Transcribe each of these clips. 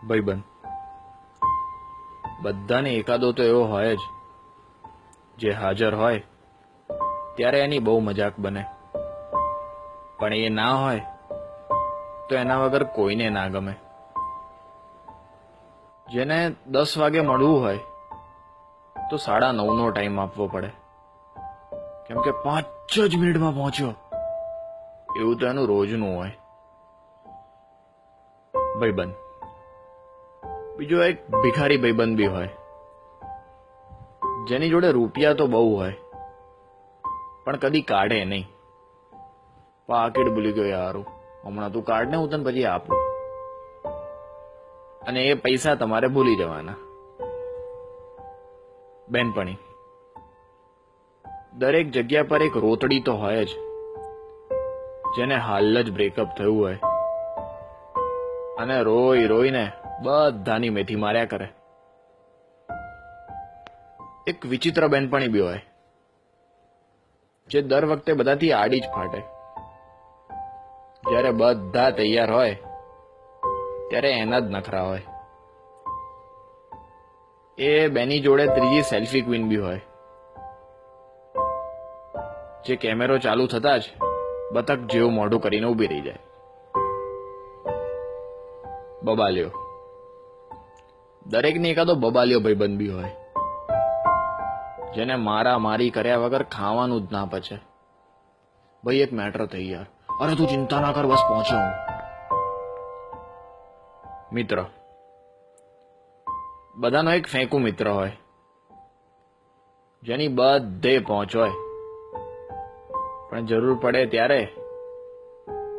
ભાઈબંધ બધાને એકાદો તો એવો હોય જ જે હાજર હોય ત્યારે એની બહુ મજાક બને, પણ એ ના હોય તો એના વગર કોઈને ના ગમે. જેને 10 વાગે મળવું હોય તો 9:30નો ટાઈમ આપવો પડે, કેમ કે 5 જ મિનિટમાં પહોંચ્યો, એવું તો એનું રોજનું હોય. ભાઈબંધ બીજો એક ભિખારી ભાઈબંધ બી હોય, જેની જોડે રૂપિયા તો બહુ હોય પણ કદી કાઢે નહીં. પાકીટ ભૂલી ગયો યારું, હમણાં તું કાઢ ને, હું તને પછી આપું. અને એ પૈસા તમારે ભૂલી જવાના. બેનપણી દરેક જગ્યા પર એક રોતડી તો હોય જ, જેને હાલ જ બ્રેકઅપ થયું હોય અને રોઈ રોઈને બધાની મેથી માર્યા કરે. એક વિચિત્ર બેનપણી બી હોય, જે દર વખતે બધાથી આડી જ ફાટે. જ્યારે બધા તૈયાર હોય ત્યારે એના જ નખરા હોય. એ બેની જોડે ત્રીજી સેલ્ફી ક્વીન બી હોય, જે કેમેરો ચાલુ થતા જ બતક જેવું મોઢું કરીને ઊભી રહી જાય. બબાલ્યો દરેકને એકાદો બબાલ્યો ભાઈબંધ બી હોય, જેને મારા મારી કર્યા વગર ખાવાનું જ ના પચે. ભાઈ એક મેટર થઈ યાર, અરે તું ચિંતા ના કર, બસ પહોંચ્યો હું. મિત્ર બધાનો એક ફેંકુ મિત્ર હોય, જેની બધે પહોંચ હોય, પણ જરૂર પડે ત્યારે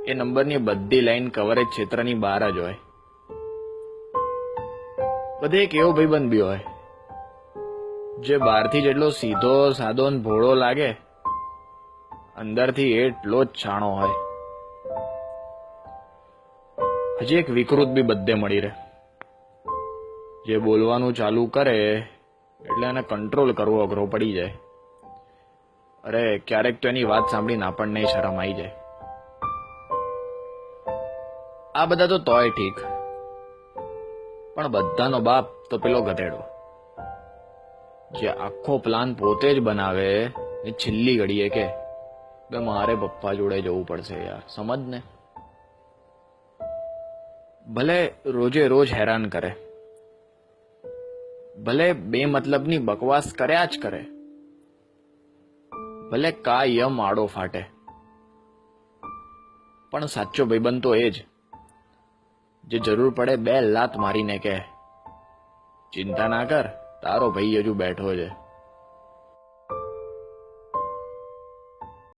એ નંબરની બધી લાઈન કવરેજ ક્ષેત્રની બહાર જ હોય. બધે એક એવો ભાઈબંધ બી હોય, જે બહારથી જેટલો સીધો સાદો ને ભોળો લાગે, અંદરથી એટલો જ છાણો હોય. હજી એક વિકૃત બી બધે મળી રહે, જે બોલવાનું ચાલુ કરે એટલે એને કંટ્રોલ કરવો અઘરો પડી જાય. અરે ક્યારેક તો એની વાત સાંભળીને આપણને શરમ આવી જાય. આ બધા તો તોય ઠીક, પણ બધાનો બાપ તો પેલો ગધેડો, જે આખો પ્લાન પોતે જ બનાવે ને છેલ્લી ઘડીએ કે મારે પપ્પા જોડે જવું પડશે યાર, સમજ ને. ભલે રોજે રોજ હેરાન કરે, ભલે બે મતલબની બકવાસ કર્યા જ કરે, ભલે કાયમ આડો ફાટે, પણ સાચો ભાઈબંધ તો એ જ, જે જરૂર પડે 2 લાત મારીને કહે, ચિંતા ના કર, તારો ભાઈ હજુ બેઠો છે.